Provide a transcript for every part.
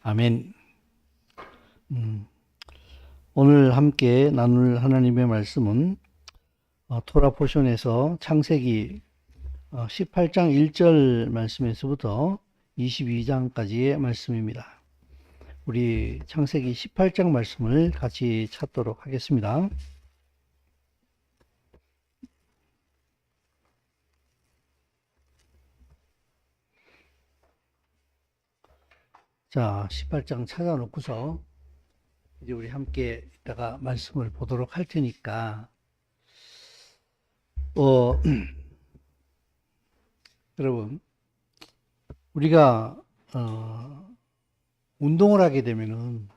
아멘. 오늘 함께 나눌 하나님의 말씀은 토라 포션에서 창세기 18장 1절 말씀에서부터 22장까지의 말씀입니다. 우리 창세기 18장 말씀을 같이 찾도록 하겠습니다. 자, 18장 찾아놓고서 이제 우리 함께 이따가 말씀을 보도록 할 테니까 여러분, 우리가 운동을 하게 되면은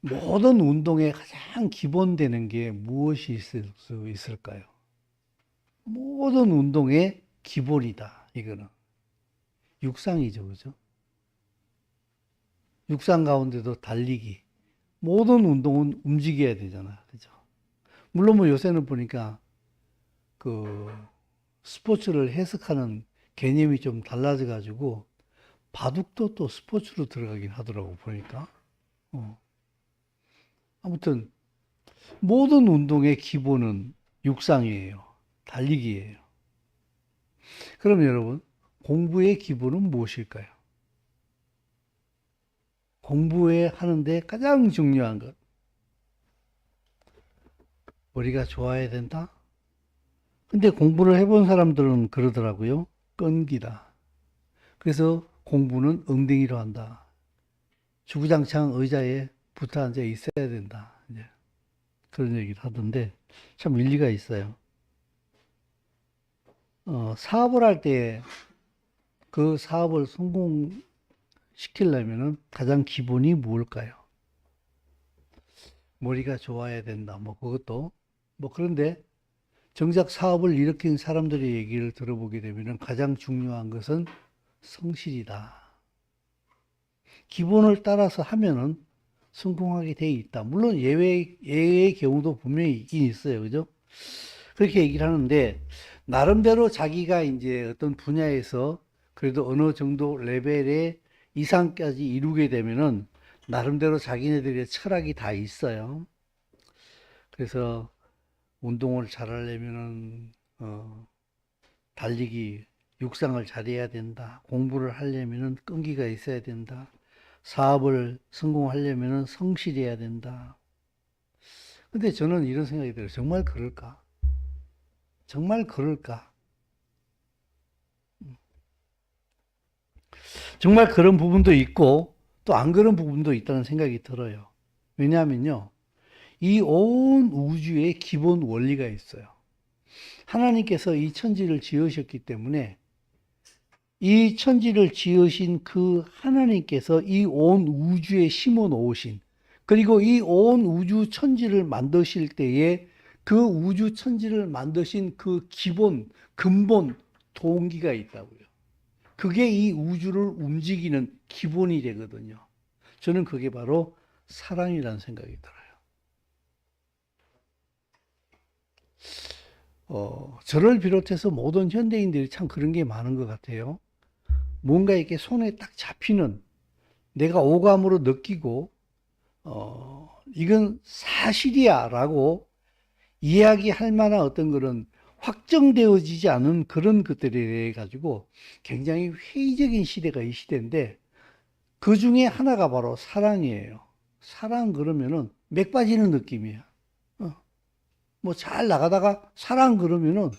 모든 운동의 가장 기본되는 게 무엇이 있을 수 있을까요? 모든 운동의 기본이다. 이거는 육상이죠, 그죠? 육상 가운데도 달리기. 모든 운동은 움직여야 되잖아, 그죠? 물론 뭐 요새는 보니까 그 스포츠를 해석하는 개념이 좀 달라져 가지고 바둑도 또 스포츠로 들어가긴 하더라고 보니까. 아무튼 모든 운동의 기본은 육상이에요. 달리기예요. 그럼 여러분, 공부의 기본은 무엇일까요? 공부에 하는데 가장 중요한 것. 머리가 좋아야 된다? 근데 공부를 해본 사람들은 그러더라고요. 끈기다. 그래서 공부는 엉덩이로 한다. 주구장창 의자에 붙어 앉아 있어야 된다. 이제 그런 얘기를 하던데 참 일리가 있어요. 사업을 할 때 그 사업을 성공시키려면은 가장 기본이 뭘까요? 머리가 좋아야 된다. 뭐 그것도 뭐 그런데 정작 사업을 일으킨 사람들의 얘기를 들어보게 되면은 가장 중요한 것은 성실이다. 기본을 따라서 하면은 성공하게 돼 있다. 물론 예외의 경우도 분명히 있긴 있어요. 그죠? 그렇게 얘기를 하는데, 나름대로 자기가 이제 어떤 분야에서 그래도 어느 정도 레벨의 이상까지 이루게 되면은, 나름대로 자기네들의 철학이 다 있어요. 그래서 운동을 잘하려면은, 달리기, 육상을 잘해야 된다. 공부를 하려면은 끈기가 있어야 된다. 사업을 성공하려면은 성실해야 된다. 근데 저는 이런 생각이 들어요. 정말 그럴까? 정말 그럴까? 정말 그런 부분도 있고 또 안 그런 부분도 있다는 생각이 들어요. 왜냐하면요. 이 온 우주에 기본 원리가 있어요. 하나님께서 이 천지를 지으셨기 때문에 이 천지를 지으신 그 하나님께서 이 온 우주에 심어 놓으신, 그리고 이 온 우주 천지를 만드실 때에 그 우주 천지를 만드신 그 기본, 근본 동기가 있다고요. 그게 이 우주를 움직이는 기본이 되거든요. 저는 그게 바로 사랑이라는 생각이 들어요. 저를 비롯해서 모든 현대인들이 참 그런 게 많은 것 같아요. 뭔가 이렇게 손에 딱 잡히는, 내가 오감으로 느끼고 이건 사실이야 라고 이야기할 만한 어떤 그런 확정되어지지 않은 그런 것들에 대해 가지고 굉장히 회의적인 시대가 이 시대인데, 그 중에 하나가 바로 사랑이에요. 사랑 그러면은 맥 빠지는 느낌이야. 뭐 잘 나가다가 사랑 그러면은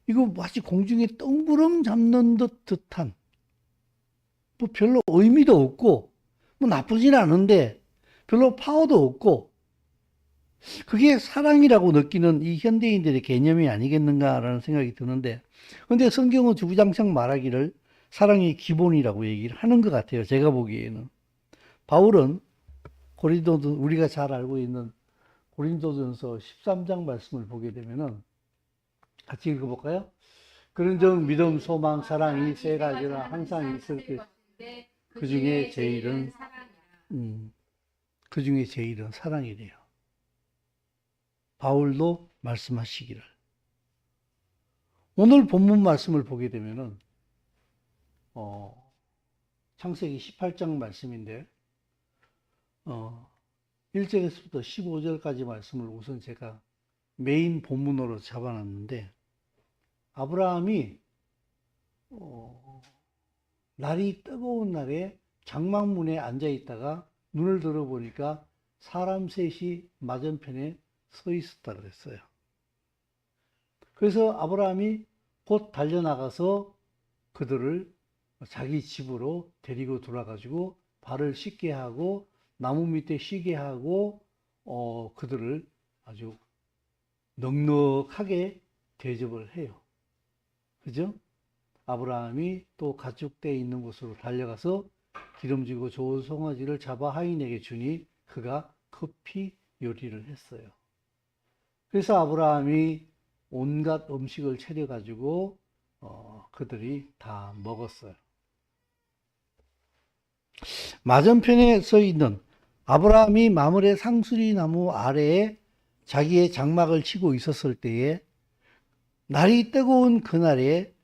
이거 마치 공중에 뜬구름 잡는 듯한, 뭐 별로 의미도 없고 뭐 나쁘진 않은데 별로 파워도 없고, 그게 사랑이라고 느끼는 이 현대인들의 개념이 아니겠는가라는 생각이 드는데, 근데 성경은 주구장창 말하기를 사랑이 기본이라고 얘기를 하는 것 같아요. 제가 보기에는. 바울은 고린도도 우리가 잘 알고 있는 고린도전서 13장 말씀을 보게 되면은 같이 읽어볼까요? 그런즉 믿음, 소망, 사랑 이 세 가지라 항상 있을 때 그 중에 제일은 그 중에 제일은 사랑이래요. 바울도 말씀하시기를. 오늘 본문 말씀을 보게 되면은 어, 창세기 18장 말씀인데 1절에서부터 15절까지 말씀을 우선 제가 메인 본문으로 잡아놨는데, 아브라함이 날이 뜨거운 날에 장막문에 앉아 있다가 눈을 들어보니까 사람 셋이 맞은편에 서 있었다 그랬어요. 그래서 아브라함이 곧 달려나가서 그들을 자기 집으로 데리고 돌아가지고 발을 씻게 하고 나무 밑에 쉬게 하고 그들을 아주 넉넉하게 대접을 해요. 그죠? 아브라함이 또 가축대에 있는 곳으로 달려가서 기름지고 좋은 송아지를 잡아 하인에게 주니 그가 급히 요리를 했어요. 그래서 아브라함이 온갖 음식을 차려가지고 그들이 다 먹었어요. 맞은편에 서 있는 아브라함이 마므레 상수리 나무 아래에 자기의 장막을 치고 있었을 때에, 날이 뜨거운 그날에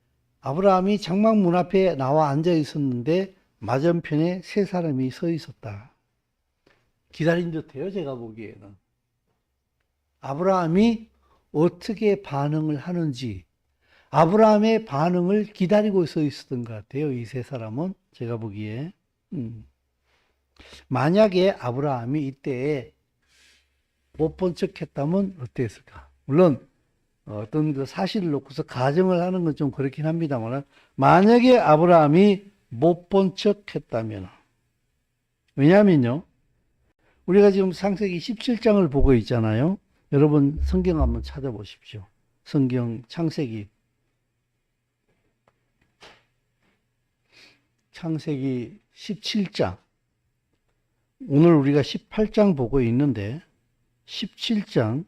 아브라함이 장막 문 앞에 나와 앉아 있었는데 맞은편에 세 사람이 서 있었다. 기다린 듯해요, 제가 보기에는. 아브라함이 어떻게 반응을 하는지, 아브라함의 반응을 기다리고 서 있었던 것 같아요, 이 세 사람은. 제가 보기에. 만약에 아브라함이 이때에 못 본 척 했다면 어땠을까? 물론 어떤 그 사실을 놓고서 가정을 하는 건 좀 그렇긴 합니다만, 만약에 아브라함이 못 본 척 했다면, 왜냐하면요, 우리가 지금 창세기 17장을 보고 있잖아요. 여러분 성경 한번 찾아보십시오. 성경 창세기 17장. 오늘 우리가 18장 보고 있는데 17장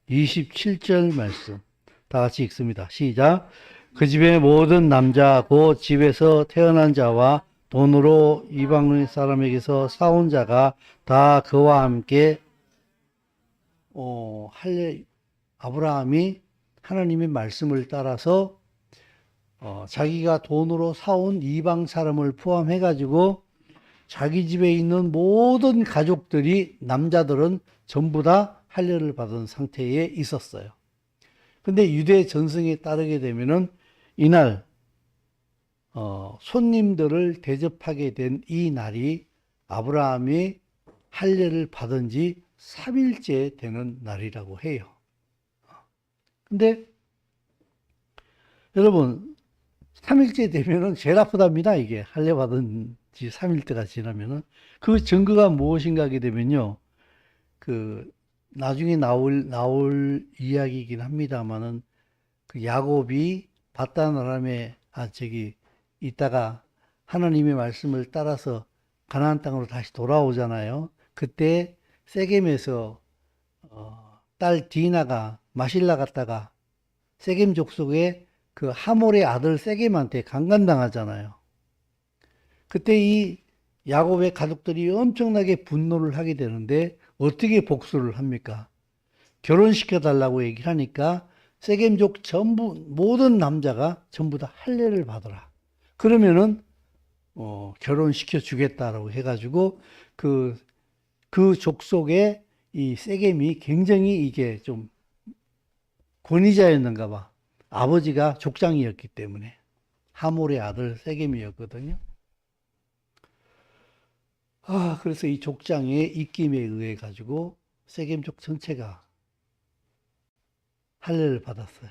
27절 말씀 다 같이 읽습니다. 시작. 그 집의 모든 남자 곧 집에서 태어난 자와 돈으로 이방 사람에게서 사온 자가 다 그와 함께 아브라함이 하나님의 말씀을 따라서 자기가 돈으로 사온 이방 사람을 포함해 가지고 자기 집에 있는 모든 가족들이, 남자들은 전부 다 할례를 받은 상태에 있었어요. 근데 유대 전승에 따르게 되면은 이날 손님들을 대접하게 된 이 날이 아브라함이 할례를 받은 지 3일째 되는 날이라고 해요. 근데 여러분 3일째 되면은 제일 아프답니다. 이게 할례 받은 지 3일째가 지나면은. 그 증거가 무엇인가 하게 되면요, 그 나중에 나올 이야기이긴 합니다만은, 그 야곱이 바단 아람에 있다가 하나님의 말씀을 따라서 가나안 땅으로 다시 돌아오잖아요. 그때 세겜에서 딸 디나가 마실라 갔다가 세겜 족속의 그 하몰의 아들 세겜한테 강간당하잖아요. 그때 이 야곱의 가족들이 엄청나게 분노를 하게 되는데 어떻게 복수를 합니까? 결혼시켜 달라고 얘기를 하니까 세겜족 전부 모든 남자가 전부 다 할례를 받아라. 그러면은 결혼시켜 주겠다라고 해가지고 그 족속의 이 세겜이 굉장히 이게 좀 권위자였는가 봐. 아버지가 족장이었기 때문에. 하몰의 아들 세겜이었거든요. 그래서 이 족장의 입김에 의해 가지고 세겜족 전체가 할례를 받았어요.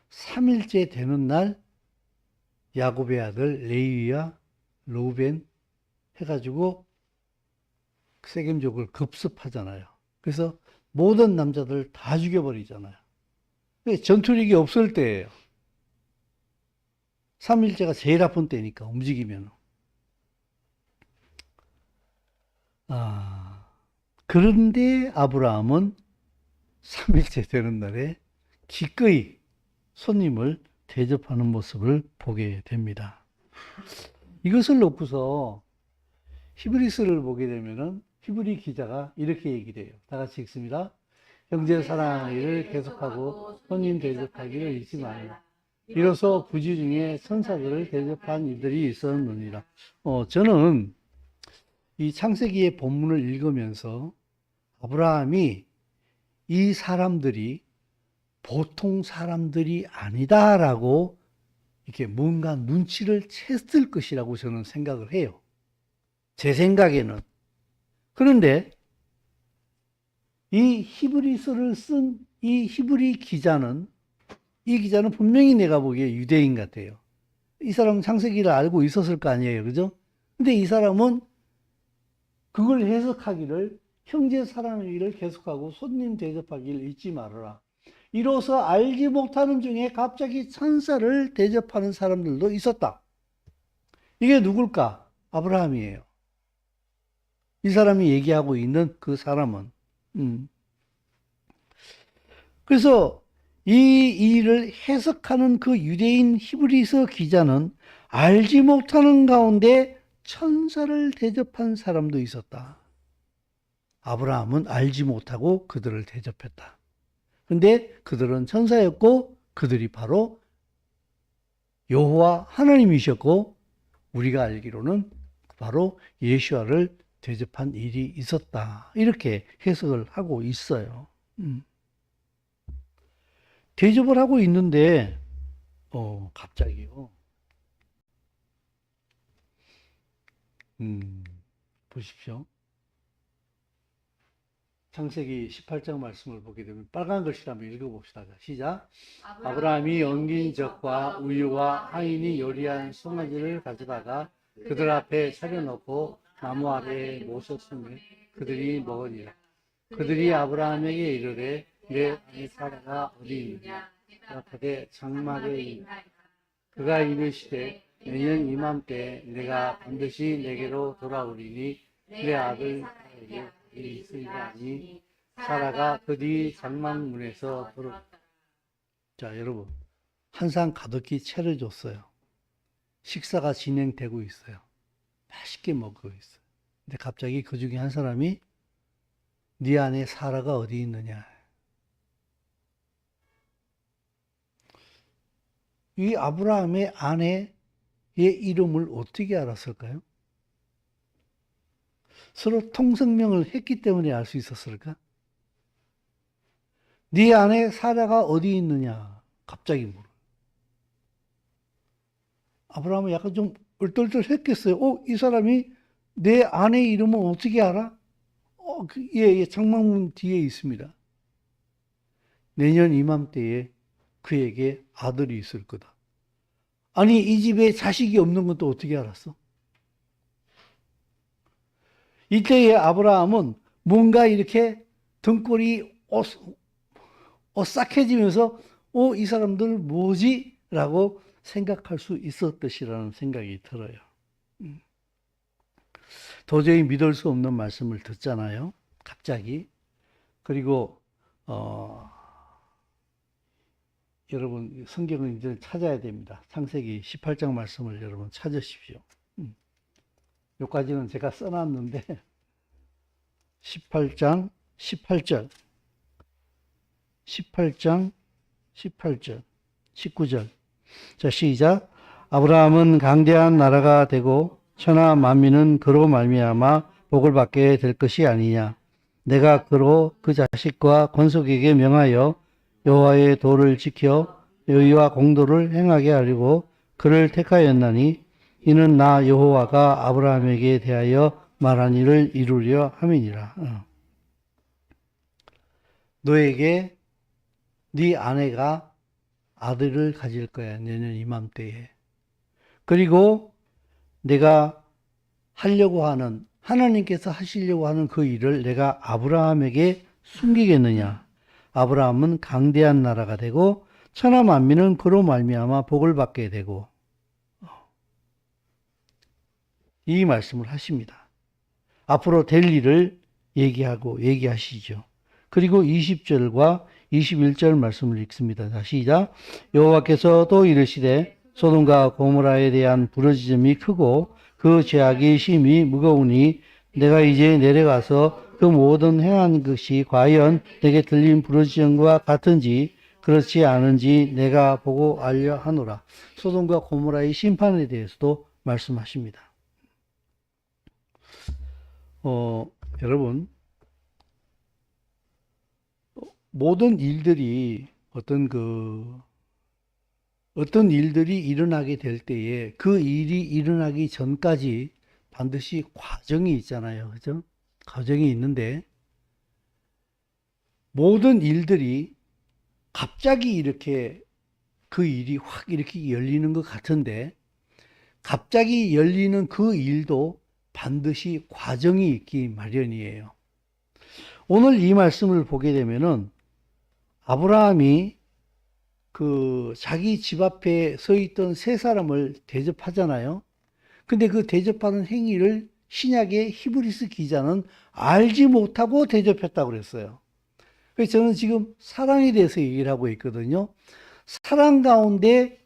3일째 되는 날 야곱의 아들 레위와 르우벤 해가지고 세겜족을 급습하잖아요. 그래서 모든 남자들 다 죽여버리잖아요. 전투력이 없을 때예요. 3일째가 제일 아픈 때니까, 움직이면. 그런데 아브라함은 3일째 되는 날에 기꺼이 손님을 대접하는 모습을 보게 됩니다. 이것을 놓고서 히브리서를 보게 되면은 히브리 기자가 이렇게 얘기를 해요. 다 같이 읽습니다. 형제 사랑하기를 계속하고 손님 대접하기를 잊지 말라. 이로써 부지 중에 천사들을 대접한 이들이 있었느니라. 저는 이 창세기의 본문을 읽으면서 아브라함이 이 사람들이 보통 사람들이 아니다라고 이렇게 뭔가 눈치를 챘을 것이라고 저는 생각을 해요. 제 생각에는. 그런데 이 히브리서를 쓴 이 히브리 기자는, 이 기자는 분명히 내가 보기에 유대인 같아요. 이 사람은 창세기를 알고 있었을 거 아니에요. 그죠? 근데 이 사람은 그걸 해석하기를 형제 사랑하기를 계속하고 손님 대접하기를 잊지 말아라. 이로써 알지 못하는 중에 갑자기 천사를 대접하는 사람들도 있었다. 이게 누굴까? 아브라함이에요. 이 사람이 얘기하고 있는 그 사람은. 그래서 이 일을 해석하는 그 유대인 히브리서 기자는 알지 못하는 가운데 천사를 대접한 사람도 있었다. 아브라함은 알지 못하고 그들을 대접했다. 근데 그들은 천사였고 그들이 바로 여호와 하나님이셨고 우리가 알기로는 바로 예수와를 대접한 일이 있었다. 이렇게 해석을 하고 있어요. 대접을 하고 있는데 갑자기요. 보십시오. 창세기 18장 말씀을 보게 되면 빨간 글씨를 한번 읽어봅시다. 시작. 아브라함이 엉긴 젖과 우유와 하인이 요리한 송아지를 가져다가 그들 앞에 차려놓고 나무 아래에 모셨으며 그들이 먹으니라. 그들이 아브라함에게 이르되 내 아내 사라가 어디 있느냐? 대답하되 장막에 있느니라. 그가 이르시되 내년 이맘때 내가 반드시 내게로 돌아오리니 내 아들 사라에게 있으리라 하니 사라가 그 뒤 장막문에서 돌아왔다. 자, 여러분, 한 상 가득히 차려줬어요. 식사가 진행되고 있어요. 맛있게 먹고 있어요. 근데 갑자기 그 중에 한 사람이 네 안에 사라가 어디 있느냐? 이 아브라함의 아내의 이름을 어떻게 알았을까요? 서로 통성명을 했기 때문에 알 수 있었을까? 네 안에 사라가 어디 있느냐? 갑자기 물어. 아브라함은 약간 좀 얼떨떨했겠어요. 이 사람이 내 아내의 이름을 어떻게 알아? 예, 장막문 뒤에 있습니다. 내년 이맘때에 그에게 아들이 있을 거다. 아니, 이 집에 자식이 없는 것도 어떻게 알았어? 이때에 아브라함은 뭔가 이렇게 등골이 오싹해지면서 이 사람들 뭐지? 라고 생각할 수 있었듯이라는 생각이 들어요. 도저히 믿을 수 없는 말씀을 듣잖아요. 갑자기. 그리고 여러분 성경을 이제 찾아야 됩니다. 창세기 18장 말씀을 여러분 찾으십시오. 여기까지는 제가 써놨는데 18장 18절 19절 자 시작. 아브라함은 강대한 나라가 되고 천하 만민은 그로 말미암아 복을 받게 될 것이 아니냐. 내가 그로 그 자식과 권속에게 명하여 여호와의 도를 지켜 의와 공도를 행하게 하려고 그를 택하였나니 이는 나 여호와가 아브라함에게 대하여 말한 일을 이루려 함이니라. 너에게 네 아내가 아들을 가질 거야. 내년 이맘때에. 그리고 내가 하려고 하는 하나님께서 하시려고 하는 그 일을 내가 아브라함에게 숨기겠느냐. 아브라함은 강대한 나라가 되고 천하 만민은 그로 말미암아 복을 받게 되고 이 말씀을 하십니다. 앞으로 될 일을 얘기하시죠. 그리고 20절과 21절 말씀을 읽습니다. 자, 시작. 여호와께서 또 이르시되 소돔과 고모라에 대한 부르짖음이 크고 그 죄악이 심히 무거우니 내가 이제 내려가서 그 모든 행한 것이 과연 내게 들린 부르짖음과 같은지 그렇지 않은지 내가 보고 알려 하노라. 소돔과 고모라의 심판에 대해서도 말씀하십니다. 여러분, 모든 일들이 어떤 일들이 일어나게 될 때에 그 일이 일어나기 전까지 반드시 과정이 있잖아요. 그죠? 과정이 있는데 모든 일들이 갑자기 이렇게 그 일이 확 이렇게 열리는 것 같은데 갑자기 열리는 그 일도 반드시 과정이 있기 마련이에요. 오늘 이 말씀을 보게 되면은 아브라함이 자기 집 앞에 서 있던 세 사람을 대접하잖아요. 근데 그 대접하는 행위를 신약의 히브리스 기자는 알지 못하고 대접했다고 그랬어요. 그래서 저는 지금 사랑에 대해서 얘기를 하고 있거든요. 사랑 가운데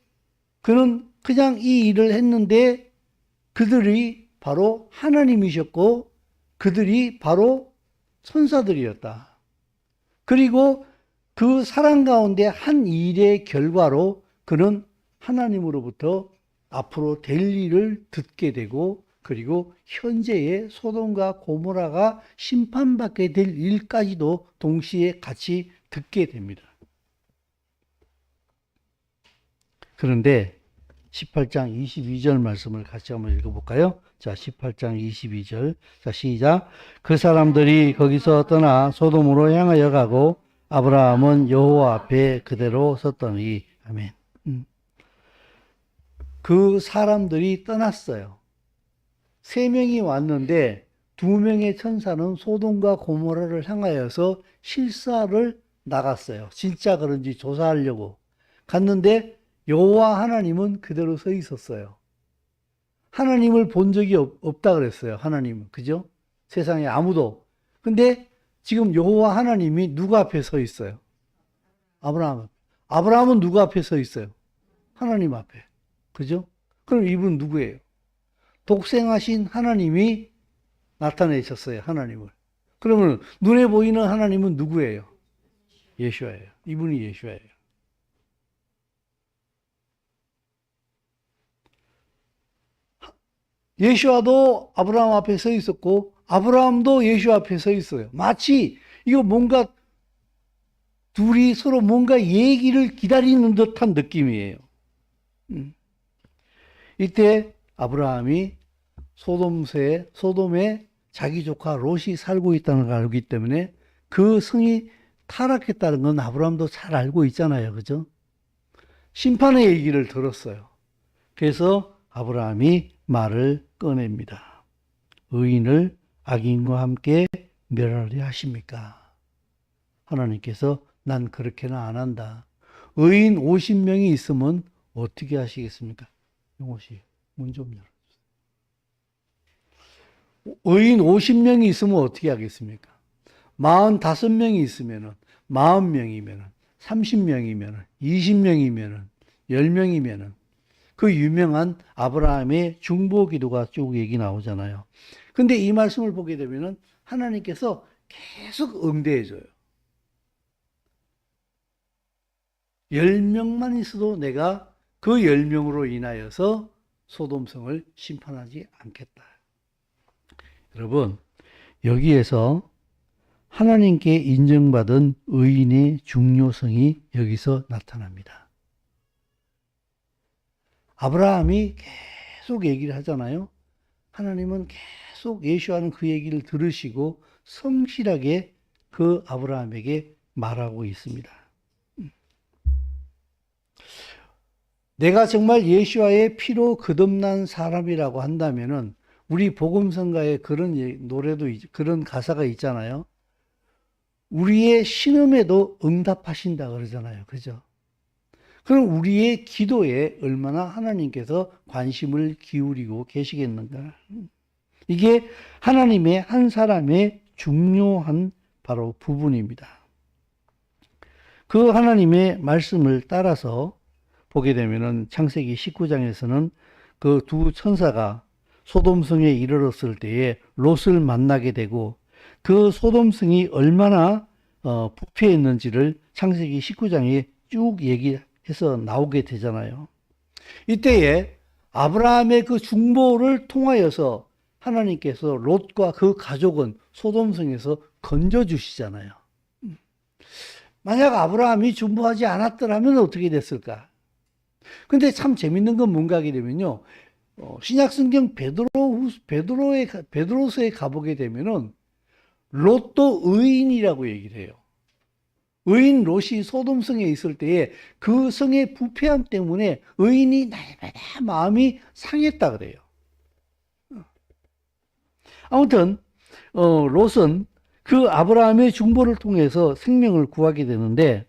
그는 그냥 이 일을 했는데 그들이 바로 하나님이셨고 그들이 바로 천사들이었다. 그리고 그 사랑 가운데 한 일의 결과로 그는 하나님으로부터 앞으로 될 일을 듣게 되고 그리고 현재의 소돔과 고모라가 심판받게 될 일까지도 동시에 같이 듣게 됩니다. 그런데 18장 22절 말씀을 같이 한번 읽어볼까요? 자, 18장 22절. 자, 시작. 그 사람들이 거기서 떠나 소돔으로 향하여 가고 아브라함은 여호와 앞에 그대로 섰더니. 아멘. 그 사람들이 떠났어요. 3명이 왔는데 2명의 천사는 소돔과 고모라를 향하여서 실사를 나갔어요. 진짜 그런지 조사하려고 갔는데 여호와 하나님은 그대로 서 있었어요. 하나님을 본 적이 없다 그랬어요. 하나님은. 그죠? 세상에 아무도. 근데 지금 여호와 하나님이 누구 앞에 서 있어요? 아브라함. 아브라함은 누구 앞에 서 있어요? 하나님 앞에. 그죠? 그럼 이분 누구예요? 독생하신 하나님이 나타내셨어요. 하나님을. 그러면 눈에 보이는 하나님은 누구예요? 예수와예요. 이분이 예수와예요. 예수와도 아브라함 앞에 서 있었고 아브라함도 예수 앞에 서 있어요. 마치 이거 뭔가 둘이 서로 뭔가 얘기를 기다리는 듯한 느낌이에요. 이때 아브라함이 소돔에 자기 조카 롯이 살고 있다는 걸 알기 때문에 그 성이 타락했다는 건 아브라함도 잘 알고 있잖아요. 그죠? 심판의 얘기를 들었어요. 그래서 아브라함이 말을 꺼냅니다. 의인을 악인과 함께 멸하려 하십니까? 하나님께서 난 그렇게는 안 한다. 의인 50명이 있으면 어떻게 하시겠습니까? 용호씨, 문 좀 열어주세요. 의인 50명이 있으면 어떻게 하겠습니까? 45명이 있으면은, 40명이면은, 30명이면은, 20명이면은, 10명이면은, 그 유명한 아브라함의 중보 기도가 쭉 얘기 나오잖아요. 근데 이 말씀을 보게 되면은 하나님께서 계속 응대해줘요. 10명만 있어도 내가 그 10명으로 인하여서 소돔성을 심판하지 않겠다. 여러분, 여기에서 하나님께 인정받은 의인의 중요성이 여기서 나타납니다. 아브라함이 계속 얘기를 하잖아요. 하나님은 계속 예수하는 그 얘기를 들으시고 성실하게 그 아브라함에게 말하고 있습니다. 내가 정말 예수와의 피로 거듭난 사람이라고 한다면은 우리 복음성가에 그런 노래도 그런 가사가 있잖아요. 우리의 신음에도 응답하신다 그러잖아요. 그죠? 그럼 우리의 기도에 얼마나 하나님께서 관심을 기울이고 계시겠는가? 이게 하나님의 한 사람의 중요한 바로 부분입니다. 그 하나님의 말씀을 따라서 보게 되면은 창세기 19장에서는 그 두 천사가 소돔성에 이르렀을 때에 롯을 만나게 되고 그 소돔성이 얼마나 부패했는지를 창세기 19장에 쭉 얘기해서 나오게 되잖아요. 이때에 아브라함의 그 중보를 통하여서 하나님께서 롯과 그 가족은 소돔성에서 건져주시잖아요. 만약 아브라함이 중보하지 않았더라면 어떻게 됐을까? 근데 참 재밌는 건 뭔가 하게 되면요. 신약성경 베드로서에 가보게 되면은 롯도 의인이라고 얘기를 해요. 의인 롯이 소돔성에 있을 때에 그 성의 부패함 때문에 의인이 날마다 마음이 상했다 그래요. 아무튼 롯은 그 아브라함의 중보를 통해서 생명을 구하게 되는데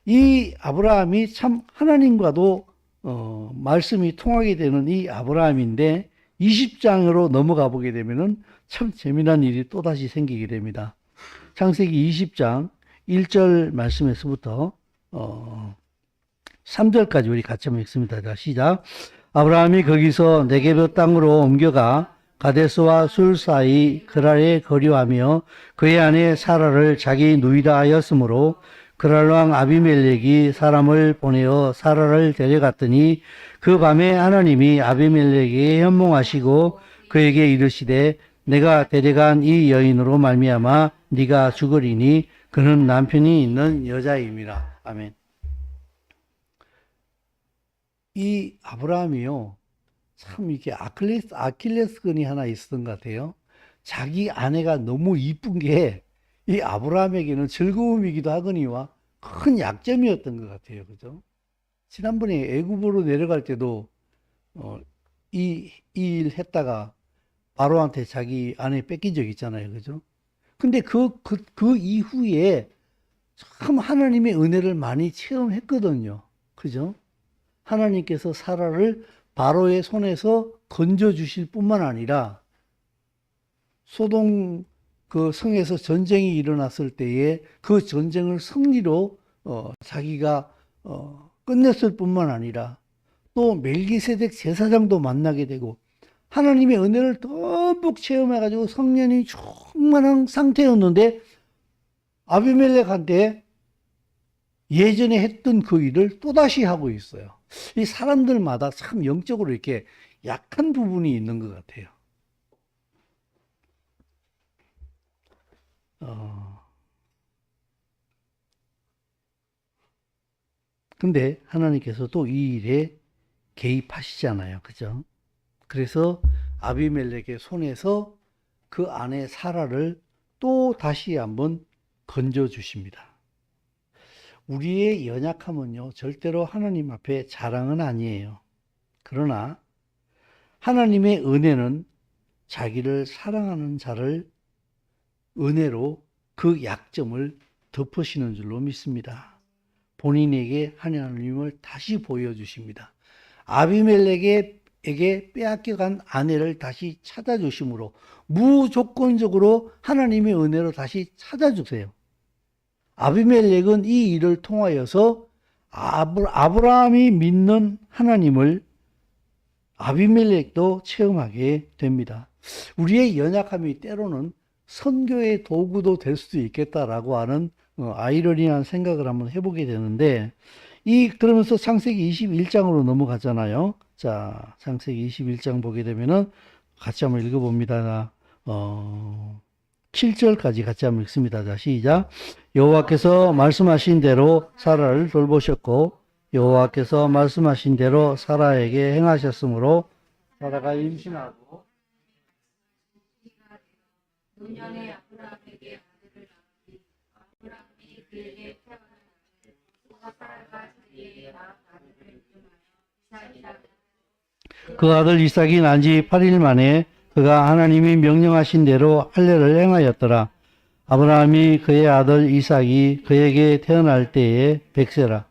이 아브라함이 참 하나님과도 말씀이 통하게 되는 이 아브라함인데 20장으로 넘어가 보게 되면은 참 재미난 일이 또다시 생기게 됩니다. 창세기 20장 1절 말씀에서부터 3절까지 우리 같이 한번 읽습니다. 자, 시작. 아브라함이 거기서 네게브 땅으로 옮겨가 가데스와 술 사이 그랄에 거류하며 그의 아내 사라를 자기 누이라 하였으므로 그랄 왕 아비멜렉이 사람을 보내어 사라를 데려갔더니 그 밤에 하나님이 아비멜렉에게 현몽하시고 그에게 이르시되 내가 데려간 이 여인으로 말미암아 네가 죽으리니 그는 남편이 있는 여자임이라. 아멘. 이 아브라함이요, 참 이렇게 아킬레스건이 하나 있었던 것 같아요. 자기 아내가 너무 이쁜 게 이 아브라함에게는 즐거움이기도 하거니와 큰 약점이었던 것 같아요. 그죠? 지난번에 애굽으로 내려갈 때도 이 일 했다가 바로한테 자기 아내 뺏긴 적 있잖아요. 그죠? 근데 그 이후에 참 하나님의 은혜를 많이 체험했거든요. 그죠? 하나님께서 사라를 바로의 손에서 건져 주실 뿐만 아니라 소돔 그 성에서 전쟁이 일어났을 때에 그 전쟁을 승리로 자기가 끝냈을 뿐만 아니라 또 멜기세덱 제사장도 만나게 되고 하나님의 은혜를 듬뿍 체험해가지고 성년이 충만한 상태였는데 아비멜렉한테 예전에 했던 그 일을 또다시 하고 있어요. 이 사람들마다 참 영적으로 이렇게 약한 부분이 있는 것 같아요. 근데 하나님께서 또 이 일에 개입하시잖아요. 그죠? 그래서 아비멜렉의 손에서 그 아내 사라를 또 다시 한번 건져 주십니다. 우리의 연약함은요, 절대로 하나님 앞에 자랑은 아니에요. 그러나 하나님의 은혜는 자기를 사랑하는 자를 은혜로 그 약점을 덮으시는 줄로 믿습니다. 본인에게 하나님을 다시 보여주십니다. 아비멜렉에게 빼앗겨간 아내를 다시 찾아주심으로 무조건적으로 하나님의 은혜로 다시 찾아주세요. 아비멜렉은 이 일을 통하여서 아브라함이 믿는 하나님을 아비멜렉도 체험하게 됩니다. 우리의 연약함이 때로는 선교의 도구도 될 수도 있겠다라고 하는 아이러니한 생각을 한번 해보게 되는데 그러면서 창세기 21장으로 넘어가잖아요. 자, 창세기 21장 보게 되면은 같이 한번 읽어봅니다. 7절까지 같이 한번 읽습니다. 자, 시작. 여호와께서 말씀하신 대로 사라를 돌보셨고 여호와께서 말씀하신 대로 사라에게 행하셨으므로 사라가 임신하고 노년에 아브라함에게 아들을 낳으니 아브라함이 그에게 태어난 아들 사라가 자기의 아들을 이름하여 이삭이라. 그 아들 이삭이 난 지 8일 만에 그가 하나님이 명령하신 대로 할례를 행하였더라. 아브라함이 그의 아들 이삭이 그에게 태어날 때에 100세라.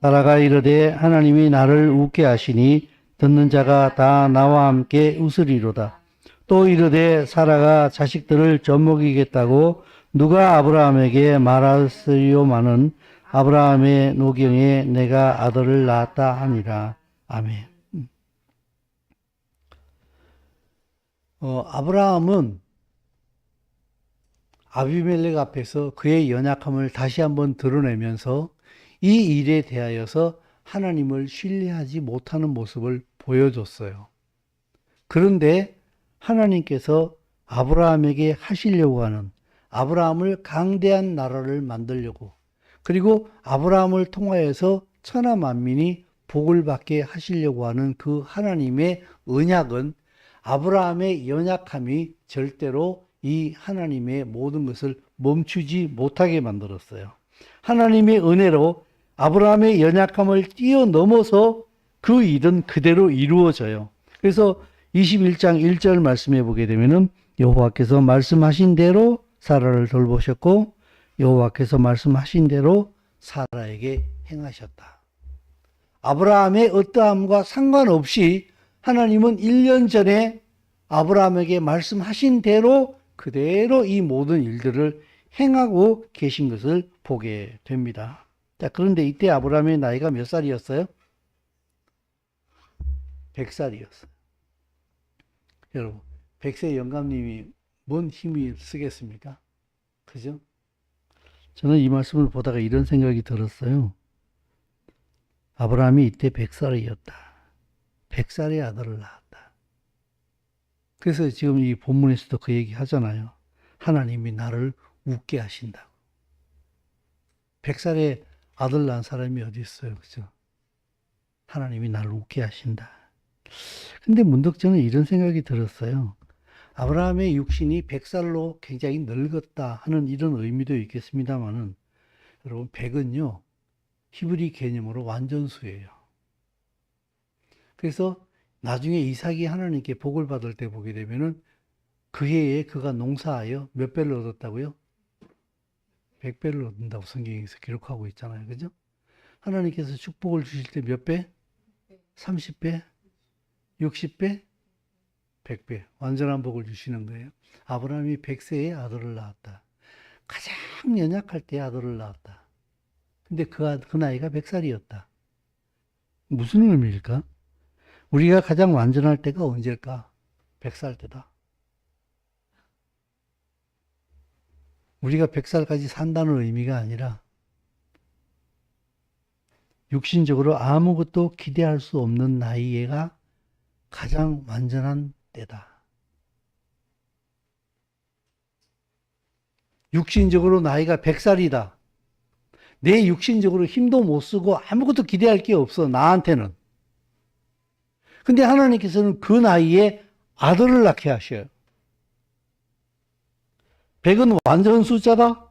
사라가 이르되 하나님이 나를 웃게 하시니 듣는 자가 다 나와 함께 웃으리로다. 또 이르되 사라가 자식들을 젖먹이겠다고 누가 아브라함에게 말하였으리요마는 아브라함의 노경에 내가 아들을 낳았다 하니라. 아멘. 아브라함은 아비멜렉 앞에서 그의 연약함을 다시 한번 드러내면서 이 일에 대하여서 하나님을 신뢰하지 못하는 모습을 보여줬어요. 그런데 하나님께서 아브라함에게 하시려고 하는, 아브라함을 강대한 나라를 만들려고, 그리고 아브라함을 통하여서 천하 만민이 복을 받게 하시려고 하는 그 하나님의 언약은 아브라함의 연약함이 절대로 이 하나님의 모든 것을 멈추지 못하게 만들었어요. 하나님의 은혜로 아브라함의 연약함을 뛰어넘어서 그 일은 그대로 이루어져요. 그래서 21장 1절 말씀해 보게 되면은 여호와께서 말씀하신 대로 사라를 돌보셨고 여호와께서 말씀하신 대로 사라에게 행하셨다. 아브라함의 어떠함과 상관없이 하나님은 1년 전에 아브라함에게 말씀하신 대로 그대로 이 모든 일들을 행하고 계신 것을 보게 됩니다. 자, 그런데 이때 아브라함의 나이가 몇 살이었어요? 100살이었어요. 여러분, 100세 영감님이 뭔 힘이 쓰겠습니까? 그죠? 저는 이 말씀을 보다가 이런 생각이 들었어요. 아브라함이 이때 100살이었다. 100살의 아들을 낳았다. 그래서 지금 이 본문에서도 그 얘기 하잖아요. 하나님이 나를 웃게 하신다고. 100살의 아들 낳은 사람이 어디 있어요? 그죠? 하나님이 나를 웃게 하신다. 근데 문득 저는 이런 생각이 들었어요. 아브라함의 육신이 100살로 굉장히 늙었다 하는 이런 의미도 있겠습니다만은 여러분 100은요 히브리 개념으로 완전수예요. 그래서 나중에 이삭이 하나님께 복을 받을 때 보게 되면은 그 해에 그가 농사하여 몇 배를 얻었다고요? 100배를 얻는다고 성경에서 기록하고 있잖아요. 그죠? 하나님께서 축복을 주실 때 몇 배? 30배? 60배? 100배. 완전한 복을 주시는 거예요. 아브라함이 100세에 아들을 낳았다. 가장 연약할 때 아들을 낳았다. 근데 그 나이가 100살이었다. 무슨 의미일까? 우리가 가장 완전할 때가 언제일까? 100살 때다. 우리가 100살까지 산다는 의미가 아니라 육신적으로 아무것도 기대할 수 없는 나이가 가장 완전한 때다. 육신적으로 나이가 100살이다. 내 육신적으로 힘도 못 쓰고 아무것도 기대할 게 없어, 나한테는. 근데 하나님께서는 그 나이에 아들을 낳게 하셔요. 100은 완전 숫자다?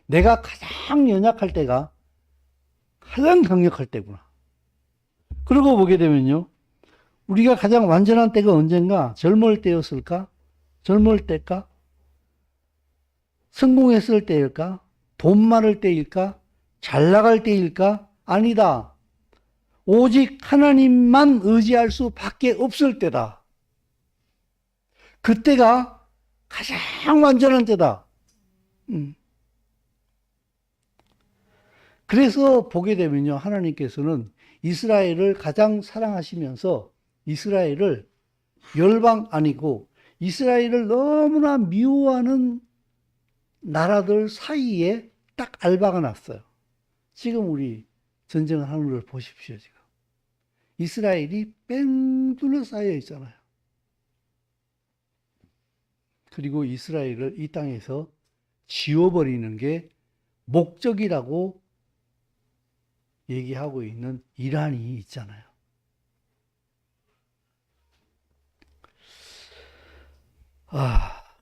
내가 가장 연약할 때가 가장 강력할 때구나. 그러고 보게 되면요. 우리가 가장 완전한 때가 언젠가? 젊을 때였을까? 젊을 때일까? 성공했을 때일까? 돈 많을 때일까? 잘 나갈 때일까? 아니다. 오직 하나님만 의지할 수밖에 없을 때다. 그때가 가장 완전한 때다. 그래서 보게 되면요. 하나님께서는 이스라엘을 가장 사랑하시면서 이스라엘을 열방 아니고 이스라엘을 너무나 미워하는 나라들 사이에 딱 알바가 났어요. 지금 우리 전쟁을 하는 걸 보십시오. 지금 이스라엘이 뺑 둘러싸여 있잖아요. 그리고 이스라엘을 이 땅에서 지워버리는 게 목적이라고 얘기하고 있는 이란이 있잖아요.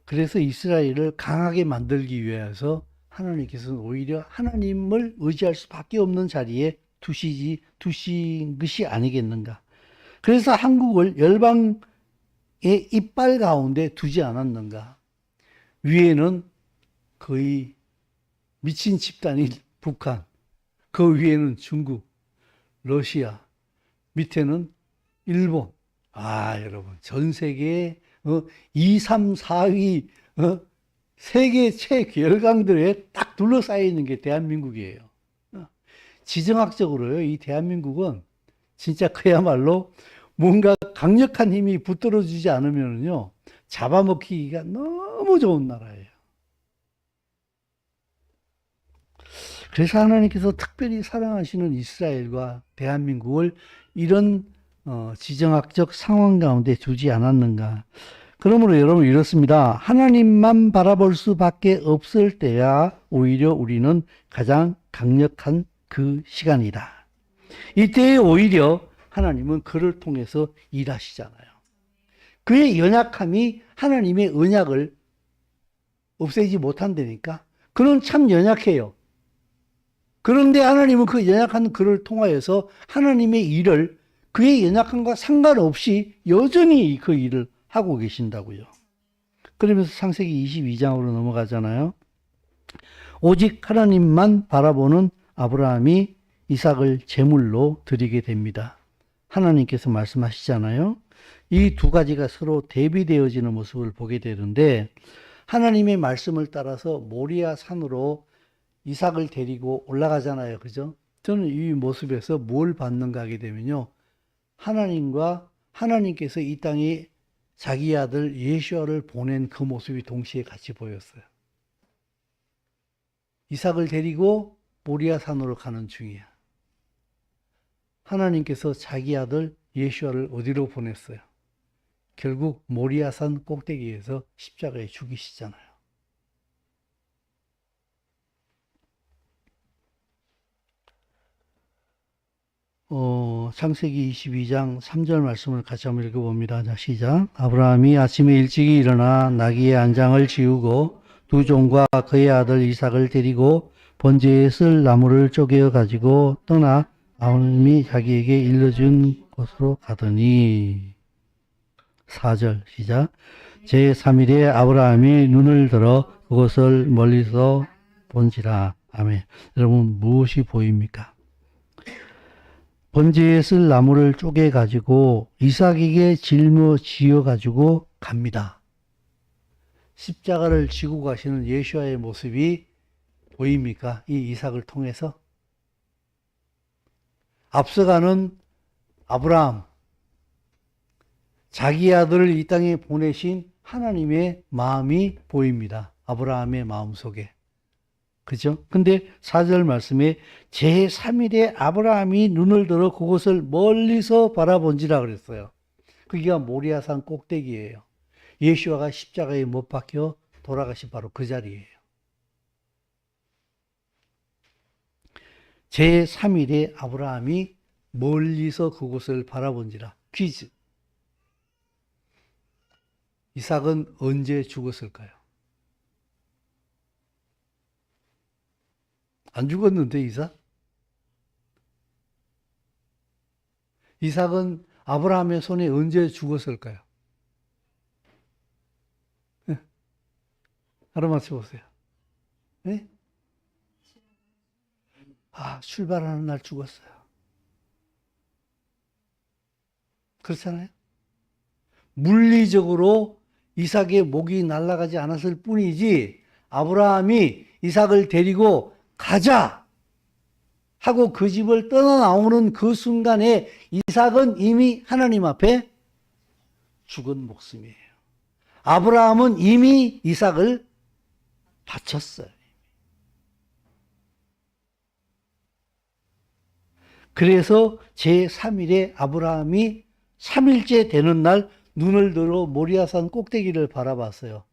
그래서 이스라엘을 강하게 만들기 위해서 하나님께서는 오히려 하나님을 의지할 수밖에 없는 자리에 두신 것이 아니겠는가. 그래서 한국을 열방의 이빨 가운데 두지 않았는가. 위에는 거의 미친 집단인 북한, 그 위에는 중국, 러시아, 밑에는 일본. 여러분, 전 세계에 2, 3, 4위 세계 최결강들에 딱 둘러싸여 있는 게 대한민국이에요. 지정학적으로요, 이 대한민국은 진짜 그야말로 뭔가 강력한 힘이 붙들어주지 않으면요, 잡아먹히기가 너무 좋은 나라예요. 그래서 하나님께서 특별히 사랑하시는 이스라엘과 대한민국을 이런 지정학적 상황 가운데 두지 않았는가. 그러므로 여러분 이렇습니다. 하나님만 바라볼 수밖에 없을 때야 오히려 우리는 가장 강력한 그 시간이다. 이때에 오히려 하나님은 그를 통해서 일하시잖아요. 그의 연약함이 하나님의 언약을 없애지 못한다니까. 그는 참 연약해요. 그런데 하나님은 그 연약한 그를 통하여서 하나님의 일을 그의 연약함과 상관없이 여전히 그 일을 하고 계신다고요. 그러면서 창세기 22장으로 넘어가잖아요. 오직 하나님만 바라보는 아브라함이 이삭을 제물로 드리게 됩니다. 하나님께서 말씀하시잖아요. 이 두 가지가 서로 대비되어지는 모습을 보게 되는데 하나님의 말씀을 따라서 모리아 산으로 이삭을 데리고 올라가잖아요. 그죠? 저는 이 모습에서 뭘 받는가 하게 되면요. 하나님께서 이 땅에 자기 아들 예수아를 보낸 그 모습이 동시에 같이 보였어요. 이삭을 데리고 모리아 산으로 가는 중이야. 하나님께서 자기 아들 예수아를 어디로 보냈어요? 결국 모리아 산 꼭대기에서 십자가에 죽이시잖아요. 창세기 22장 3절 말씀을 같이 한번 읽어봅니다. 자, 시작. 아브라함이 아침에 일찍이 일어나 나귀의 안장을 지우고 두 종과 그의 아들 이삭을 데리고 번제에 쓸 나무를 쪼개어 가지고 떠나 아브라함이 자기에게 일러준 곳으로 가더니 4절 시작. 제3일에 아브라함이 눈을 들어 그것을 멀리서 본지라. 아멘. 여러분 무엇이 보입니까? 번제에 쓸 나무를 쪼개 가지고 이삭에게 짊어지어 가지고 갑니다. 십자가를 지고 가시는 예수와의 모습이 보입니까? 이 이삭을 통해서 앞서가는 아브라함, 자기 아들을 이 땅에 보내신 하나님의 마음이 보입니다. 아브라함의 마음속에. 그죠? 근데 4절 말씀에 제3일에 아브라함이 눈을 들어 그곳을 멀리서 바라본지라 그랬어요. 그게 모리아산 꼭대기예요. 예수아가 십자가에 못 박혀 돌아가신 바로 그 자리예요. 제3일에 아브라함이 멀리서 그곳을 바라본지라. 퀴즈. 이삭은 언제 죽었을까요? 안 죽었는데 이삭? 이삭은 아브라함의 손에 언제 죽었을까요? 알아맞혀보세요. 네? 출발하는 날 죽었어요. 그렇잖아요? 물리적으로 이삭의 목이 날아가지 않았을 뿐이지 아브라함이 이삭을 데리고 가자 하고 그 집을 떠나나오는 그 순간에 이삭은 이미 하나님 앞에 죽은 목숨이에요. 아브라함은 이미 이삭을 바쳤어요. 그래서 제3일에 아브라함이 3일째 되는 날 눈을 들어 모리아산 꼭대기를 바라봤어요.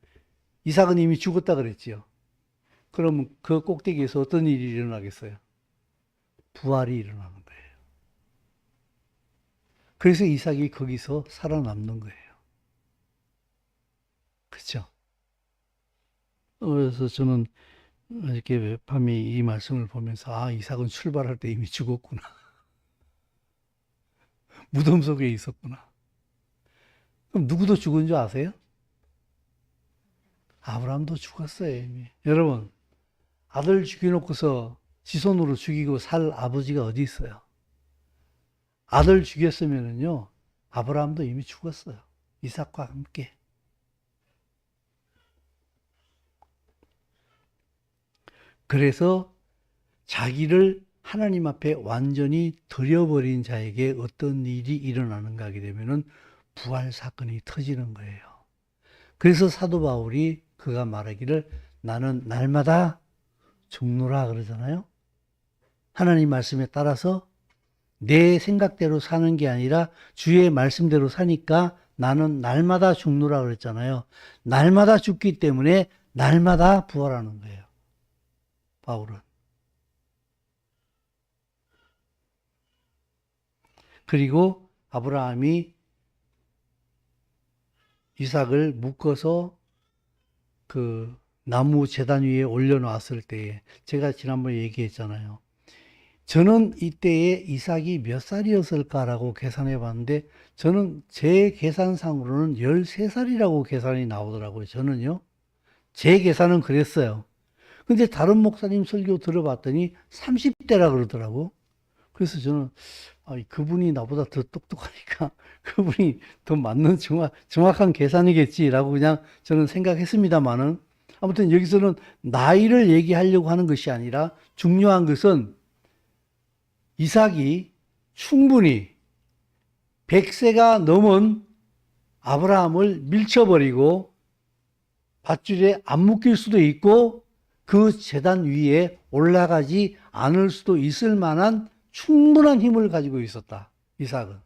이삭은 이미 죽었다 그랬지요. 그럼 그 꼭대기에서 어떤 일이 일어나겠어요? 부활이 일어나는 거예요. 그래서 이삭이 거기서 살아남는 거예요. 그렇죠? 그래서 저는 이렇게 밤에 이 말씀을 보면서 이삭은 출발할 때 이미 죽었구나. 무덤 속에 있었구나. 그럼 누구도 죽은 줄 아세요? 아브라함도 죽었어요, 이미. 여러분, 아들 죽여놓고서 지 손으로 죽이고 살 아버지가 어디 있어요? 아들 죽였으면은요, 아브라함도 이미 죽었어요. 이삭과 함께. 그래서 자기를 하나님 앞에 완전히 드려버린 자에게 어떤 일이 일어나는가 하게 되면은 부활 사건이 터지는 거예요. 그래서 사도 바울이 그가 말하기를 나는 날마다 죽노라 그러잖아요. 하나님 말씀에 따라서 내 생각대로 사는 게 아니라 주의 말씀대로 사니까 나는 날마다 죽노라 그랬잖아요. 날마다 죽기 때문에 날마다 부활하는 거예요. 바울은. 그리고 아브라함이 이삭을 묶어서 그 나무 제단 위에 올려놓았을 때에 제가 지난번에 얘기했잖아요. 저는 이때에 이삭이 몇 살이었을까라고 계산해 봤는데 저는 제 계산상으로는 13살이라고 계산이 나오더라고요. 저는요. 제 계산은 그랬어요. 근데 다른 목사님 설교 들어봤더니 30대라 그러더라고. 그래서 저는 그분이 나보다 더 똑똑하니까 그분이 더 맞는 정확한 계산이겠지라고 그냥 저는 생각했습니다만은 아무튼 여기서는 나이를 얘기하려고 하는 것이 아니라 중요한 것은 이삭이 충분히 100세가 넘은 아브라함을 밀쳐버리고 밧줄에 안 묶일 수도 있고 그 제단 위에 올라가지 않을 수도 있을 만한 충분한 힘을 가지고 있었다. 이삭은.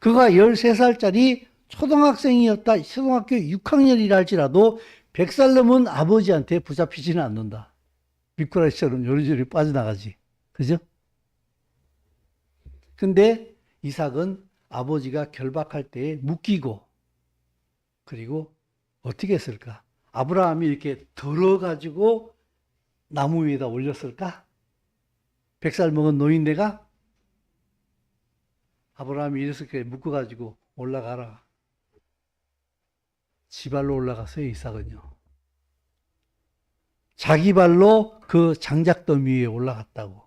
그가 13살짜리 초등학생이었다. 초등학교 6학년이라 할지라도 100살 넘은 아버지한테 붙잡히지는 않는다. 미꾸라지처럼 요리조리 빠져나가지. 그죠? 근데 이삭은 아버지가 결박할 때에 묶이고 그리고 어떻게 했을까? 아브라함이 이렇게 들어가지고 나무 위에다 올렸을까? 100살 먹은 노인네가 아브라함이 이렇게 묶어가지고 올라가라. 지 발로 올라갔어요, 이삭은요. 자기 발로 그 장작더미 위에 올라갔다고.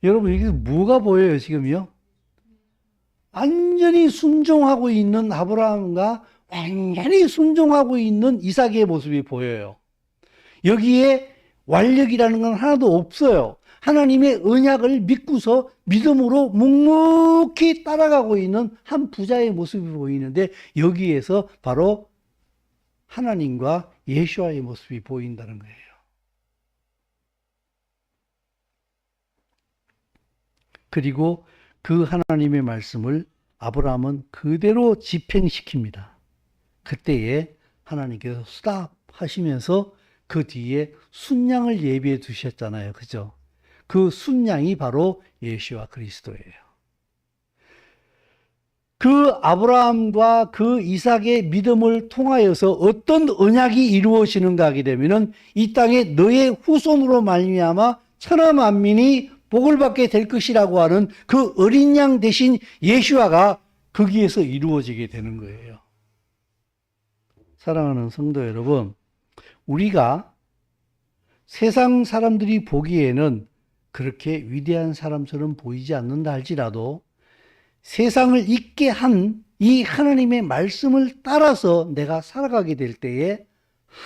여러분, 여기서 뭐가 보여요, 지금요? 완전히 순종하고 있는 아브라함과 완전히 순종하고 있는 이삭의 모습이 보여요. 여기에 완력이라는 건 하나도 없어요. 하나님의 언약을 믿고서 믿음으로 묵묵히 따라가고 있는 한 부자의 모습이 보이는데 여기에서 바로 하나님과 예수와의 모습이 보인다는 거예요. 그리고 그 하나님의 말씀을 아브라함은 그대로 집행시킵니다. 그때에 하나님께서 스탑 하시면서 그 뒤에 순양을 예비해 두셨잖아요. 그죠? 그 순양이 바로 예수와 그리스도예요. 그 아브라함과 그 이삭의 믿음을 통하여서 어떤 언약이 이루어지는가 하게 되면은 이 땅에 너의 후손으로 말미암아 천하 만민이 복을 받게 될 것이라고 하는 그 어린 양 대신 예수와가 거기에서 이루어지게 되는 거예요. 사랑하는 성도 여러분, 우리가 세상 사람들이 보기에는 그렇게 위대한 사람처럼 보이지 않는다 할지라도 세상을 잊게 한 이 하나님의 말씀을 따라서 내가 살아가게 될 때에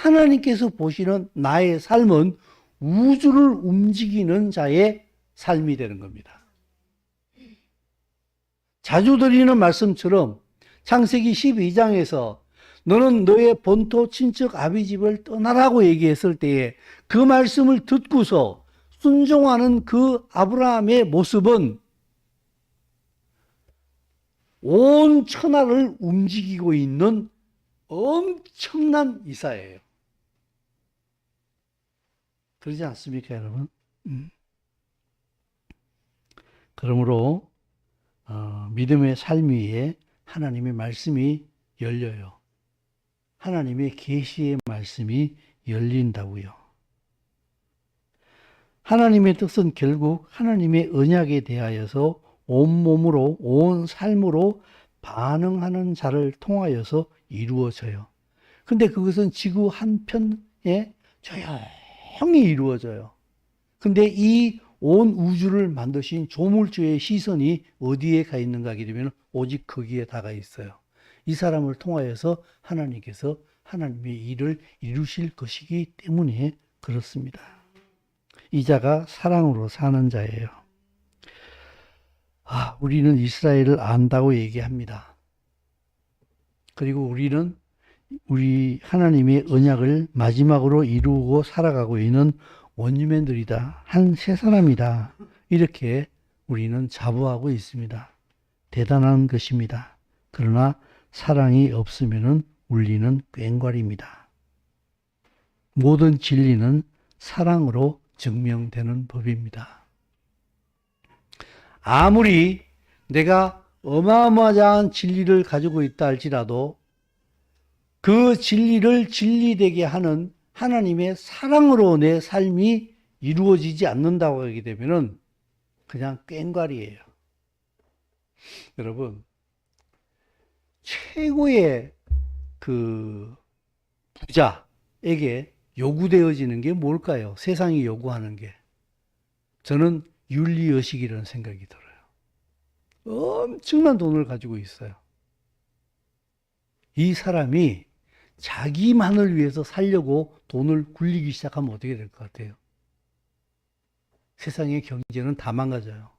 하나님께서 보시는 나의 삶은 우주를 움직이는 자의 삶이 되는 겁니다. 자주 드리는 말씀처럼 창세기 12장에서 너는 너의 본토 친척 아비 집을 떠나라고 얘기했을 때에 그 말씀을 듣고서 순종하는 그 아브라함의 모습은 온 천하를 움직이고 있는 엄청난 이사예요. 그러지 않습니까, 여러분? 그러므로 믿음의 삶 위에 하나님의 말씀이 열려요. 하나님의 계시의 말씀이 열린다고요. 하나님의 뜻은 결국 하나님의 언약에 대하여서 온몸으로 온 삶으로 반응하는 자를 통하여서 이루어져요. 근데 그것은 지구 한편에 조용히 이루어져요. 근데 이 온 우주를 만드신 조물주의 시선이 어디에 가 있는가 하게 되면 오직 거기에 다가 있어요. 이 사람을 통하여서 하나님께서 하나님의 일을 이루실 것이기 때문에 그렇습니다. 이 자가 사랑으로 사는 자예요. 우리는 이스라엘을 안다고 얘기합니다. 그리고 우리는 우리 하나님의 언약을 마지막으로 이루고 살아가고 있는 원주민들이다. 한 세 사람이다. 이렇게 우리는 자부하고 있습니다. 대단한 것입니다. 그러나 사랑이 없으면 울리는 꽹과리입니다. 모든 진리는 사랑으로 증명되는 법입니다. 아무리 내가 어마어마한 진리를 가지고 있다 할지라도 그 진리를 진리되게 하는 하나님의 사랑으로 내 삶이 이루어지지 않는다고 하게 되면은 그냥 꽹과리예요. 여러분, 최고의 그 부자에게 요구되어지는 게 뭘까요? 세상이 요구하는 게. 저는 윤리의식이라는 생각이 들어요. 엄청난 돈을 가지고 있어요. 이 사람이 자기만을 위해서 살려고 돈을 굴리기 시작하면 어떻게 될 것 같아요? 세상의 경제는 다 망가져요.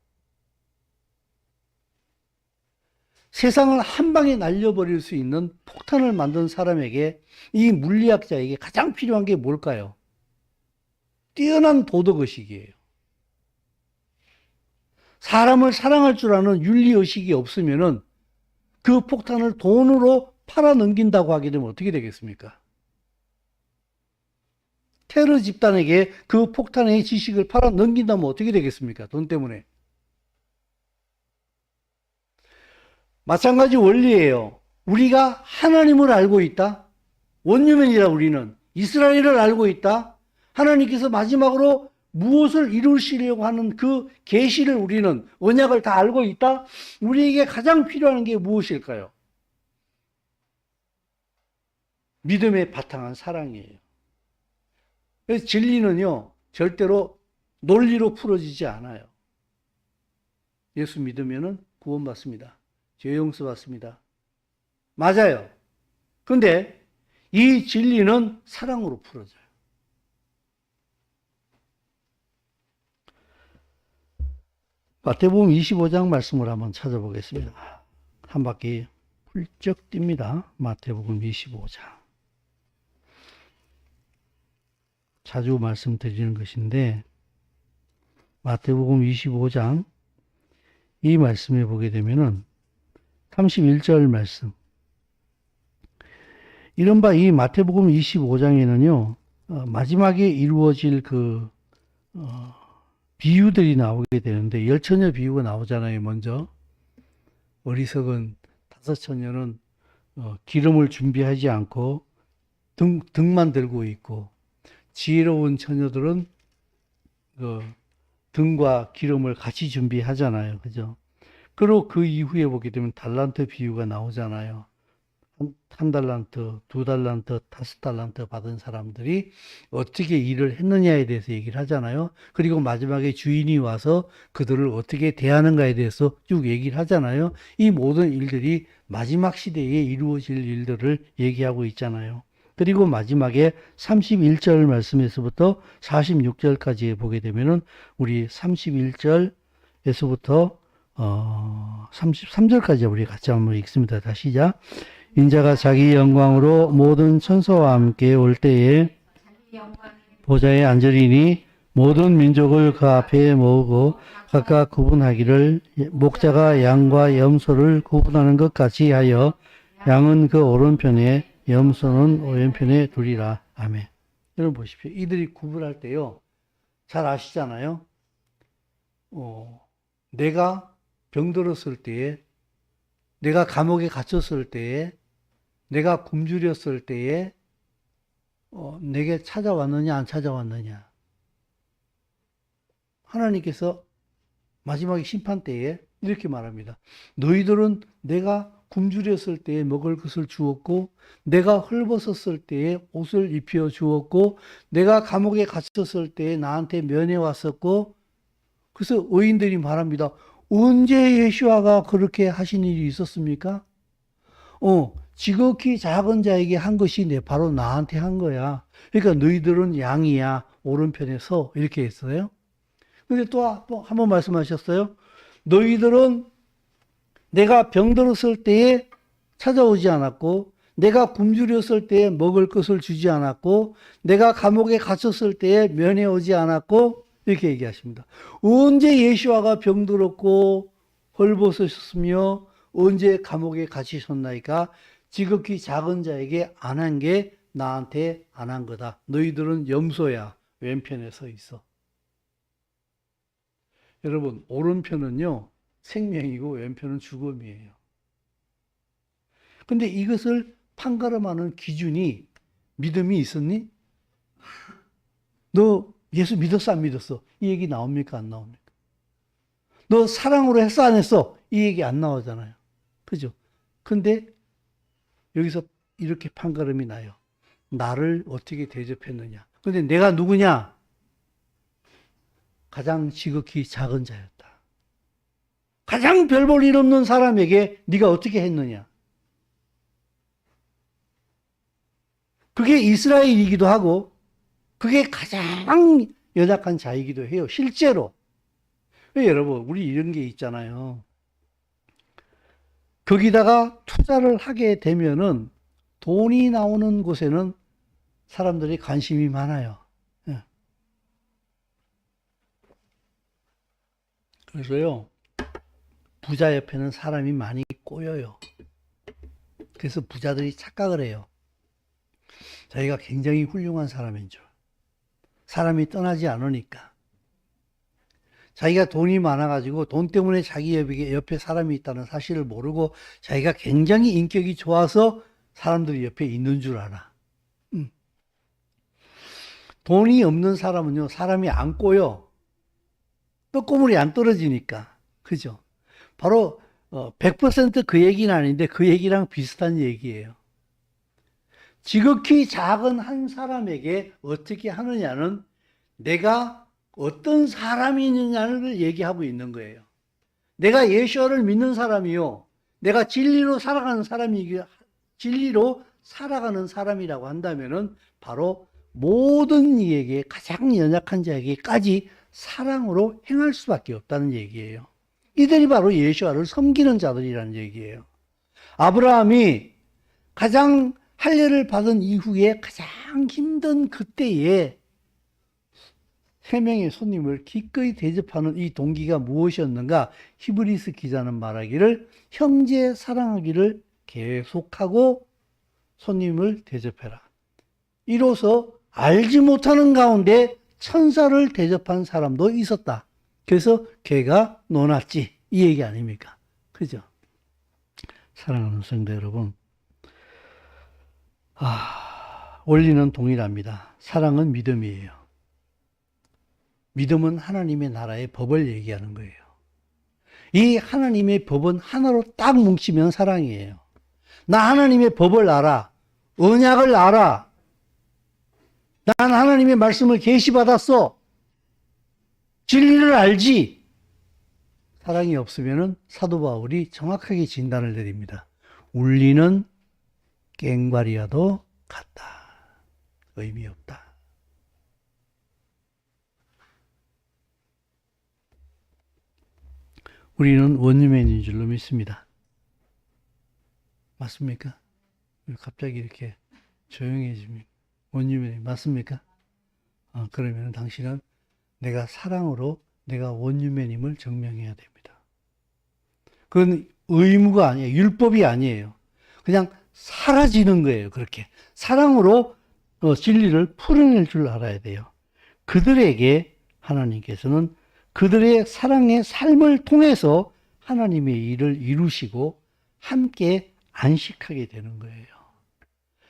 세상을 한 방에 날려버릴 수 있는 폭탄을 만든 사람에게, 이 물리학자에게 가장 필요한 게 뭘까요? 뛰어난 도덕의식이에요. 사람을 사랑할 줄 아는 윤리의식이 없으면은 그 폭탄을 돈으로 팔아 넘긴다고 하게 되면 어떻게 되겠습니까? 테러 집단에게 그 폭탄의 지식을 팔아 넘긴다면 어떻게 되겠습니까? 돈 때문에. 마찬가지 원리예요. 우리가 하나님을 알고 있다. 원유민이라 우리는 이스라엘을 알고 있다. 하나님께서 마지막으로 무엇을 이루시려고 하는 그 계시를 우리는 언약을 다 알고 있다. 우리에게 가장 필요한 게 무엇일까요? 믿음에 바탕한 사랑이에요. 그래서 진리는요, 절대로 논리로 풀어지지 않아요. 예수 믿으면은 구원받습니다. 죄 용서받습니다. 맞아요. 근데 이 진리는 사랑으로 풀어져요. 마태복음 25장 말씀을 한번 찾아보겠습니다. 한 바퀴 훌쩍 뜁니다. 마태복음 25장. 자주 말씀드리는 것인데 마태복음 25장 이 말씀에 보게 되면은 31절 말씀. 이른바 이 마태복음 25장에는요, 마지막에 이루어질 비유들이 나오게 되는데, 열처녀 비유가 나오잖아요, 먼저. 어리석은 5처녀는 기름을 준비하지 않고 등만 들고 있고, 지혜로운 처녀들은 등과 기름을 같이 준비하잖아요. 그죠? 그리고 그 이후에 보게 되면 달란트 비유가 나오잖아요. 한 달란트, 2달란트, 5달란트 받은 사람들이 어떻게 일을 했느냐에 대해서 얘기를 하잖아요. 그리고 마지막에 주인이 와서 그들을 어떻게 대하는가에 대해서 쭉 얘기를 하잖아요. 이 모든 일들이 마지막 시대에 이루어질 일들을 얘기하고 있잖아요. 그리고 마지막에 31절 말씀에서부터 46절까지 보게 되면은 우리 31절에서부터 33절까지 우리 같이 한번 읽습니다. 다시 시작. 인자가 자기 영광으로 모든 천사와 함께 올 때에 보좌에 앉으리니 모든 민족을 그 앞에 모으고 각각 구분하기를 목자가 양과 염소를 구분하는 것 같이 하여 양은 그 오른편에 염소는 오른편에 두리라. 아멘. 여러분 보십시오. 이들이 구분할 때요, 잘 아시잖아요. 내가 병들었을 때에, 내가 감옥에 갇혔을 때에, 내가 굶주렸을 때에 내게 찾아왔느냐 안 찾아왔느냐. 하나님께서 마지막 심판 때에 이렇게 말합니다. 너희들은 내가 굶주렸을 때에 먹을 것을 주었고, 내가 헐벗었을 때에 옷을 입혀 주었고, 내가 감옥에 갇혔을 때에 나한테 면회 왔었고. 그래서 의인들이 말합니다. 언제 예수아가 그렇게 하신 일이 있었습니까? 지극히 작은 자에게 한 것이 바로 나한테 한 거야. 그러니까 너희들은 양이야, 오른편에 서. 이렇게 했어요. 근데 또 한 번 말씀하셨어요. 너희들은 내가 병들었을 때에 찾아오지 않았고, 내가 굶주렸을 때에 먹을 것을 주지 않았고 내가 감옥에 갇혔을 때에 면회 오지 않았고 이렇게 얘기하십니다. 언제 예수와가 병들었고 헐벗으셨으며 언제 감옥에 갇히셨나이까? 지극히 작은 자에게 안 한 게 나한테 안 한 거다. 너희들은 염소야. 왼편에 서 있어. 여러분, 오른편은요 생명이고 왼편은 죽음이에요. 근데 이것을 판가름하는 기준이 믿음이 있었니? 너 예수 믿었어 안 믿었어? 이 얘기 나옵니까 안 나옵니까? 너 사랑으로 했어 안 했어? 이 얘기 안 나오잖아요. 그죠? 근데 여기서 이렇게 판가름이 나요. 나를 어떻게 대접했느냐? 근데 내가 누구냐? 가장 지극히 작은 자였다. 가장 별 볼 일 없는 사람에게 네가 어떻게 했느냐? 그게 이스라엘이기도 하고 그게 가장 연약한 자이기도 해요. 실제로. 여러분, 우리 이런 게 있잖아요. 거기다가 투자를 하게 되면은 돈이 나오는 곳에는 사람들이 관심이 많아요. 예. 그래서요, 부자 옆에는 사람이 많이 꼬여요. 그래서 부자들이 착각을 해요. 자기가 굉장히 훌륭한 사람인 줄. 사람이 떠나지 않으니까. 자기가 돈이 많아가지고 돈 때문에 자기 옆에 사람이 있다는 사실을 모르고 자기가 굉장히 인격이 좋아서 사람들이 옆에 있는 줄 알아. 돈이 없는 사람은요, 사람이 안 꼬여. 떡고물이 안 떨어지니까. 그죠? 바로 100% 얘기는 아닌데 그 얘기랑 비슷한 얘기예요. 지극히 작은 한 사람에게 어떻게 하느냐는 내가 어떤 사람이 있느냐를 얘기하고 있는 거예요. 내가 예수를 믿는 사람이요. 내가 진리로 살아가는 사람이라고 한다면은 바로 모든 이에게 가장 연약한 자에게까지 사랑으로 행할 수밖에 없다는 얘기예요. 이들이 바로 예수와를 섬기는 자들이라는 얘기예요. 아브라함이 가장 할례를 받은 이후에 가장 힘든 그때에 3명의 손님을 기꺼이 대접하는 이 동기가 무엇이었는가? 히브리스 기자는 말하기를 형제 사랑하기를 계속하고 손님을 대접해라. 이로써 알지 못하는 가운데 천사를 대접한 사람도 있었다. 그래서 걔가 논았지. 이 얘기 아닙니까? 그죠? 사랑하는 성도 여러분. 원리는 동일합니다. 사랑은 믿음이에요. 믿음은 하나님의 나라의 법을 얘기하는 거예요. 이 하나님의 법은 하나로 딱 뭉치면 사랑이에요. 나 하나님의 법을 알아. 언약을 알아. 난 하나님의 말씀을 계시받았어. 진리를 알지. 사랑이 없으면 사도 바울이 정확하게 진단을 내립니다. 울리는 꽹과리와도 같다. 의미 없다. 우리는 원유맨인 줄로 믿습니다. 맞습니까? 갑자기 이렇게 조용해집니까? 원유맨이 맞습니까? 그러면 당신은 내가 사랑으로 내가 원유맨임을 증명해야 됩니다. 그건 의무가 아니에요. 율법이 아니에요. 그냥 사라지는 거예요. 그렇게 사랑으로 진리를 풀어낼 줄 알아야 돼요. 그들에게 하나님께서는 그들의 사랑의 삶을 통해서 하나님의 일을 이루시고 함께 안식하게 되는 거예요.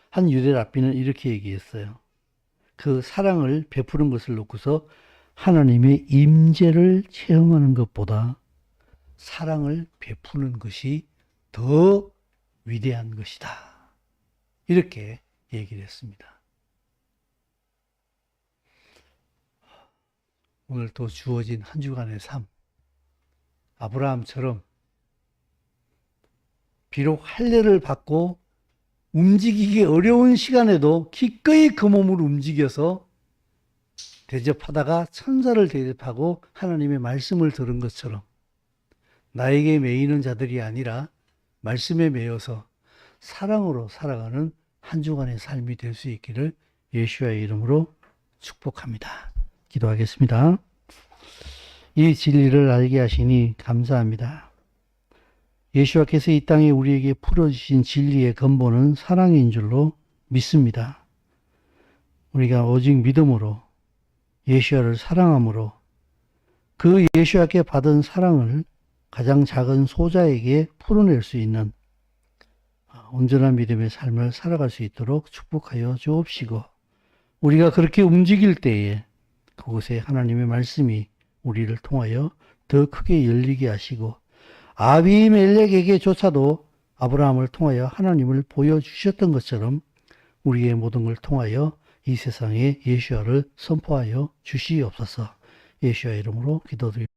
한 유대 랍비는 이렇게 얘기했어요. 그 사랑을 베푸는 것을 놓고서 하나님의 임재를 체험하는 것보다 사랑을 베푸는 것이 더 위대한 것이다. 이렇게 얘기를 했습니다. 오늘 또 주어진 한 주간의 삶, 아브라함처럼 비록 할례를 받고 움직이기 어려운 시간에도 기꺼이 그 몸을 움직여서 대접하다가 천사를 대접하고 하나님의 말씀을 들은 것처럼 나에게 매이는 자들이 아니라 말씀에 매여서 사랑으로 살아가는 한 주간의 삶이 될 수 있기를 예수와의 이름으로 축복합니다. 기도하겠습니다. 이 진리를 알게 하시니 감사합니다. 예수와께서 이 땅에 우리에게 풀어주신 진리의 근본은 사랑인 줄로 믿습니다. 우리가 오직 믿음으로 예수와를 사랑함으로 그 예수와께 받은 사랑을 가장 작은 소자에게 풀어낼 수 있는 온전한 믿음의 삶을 살아갈 수 있도록 축복하여 주옵시고, 우리가 그렇게 움직일 때에 그곳에 하나님의 말씀이 우리를 통하여 더 크게 열리게 하시고, 아비멜렉에게조차도 아브라함을 통하여 하나님을 보여주셨던 것처럼 우리의 모든 걸 통하여 이 세상에 예수와를 선포하여 주시옵소서. 예수와 이름으로 기도드립니다.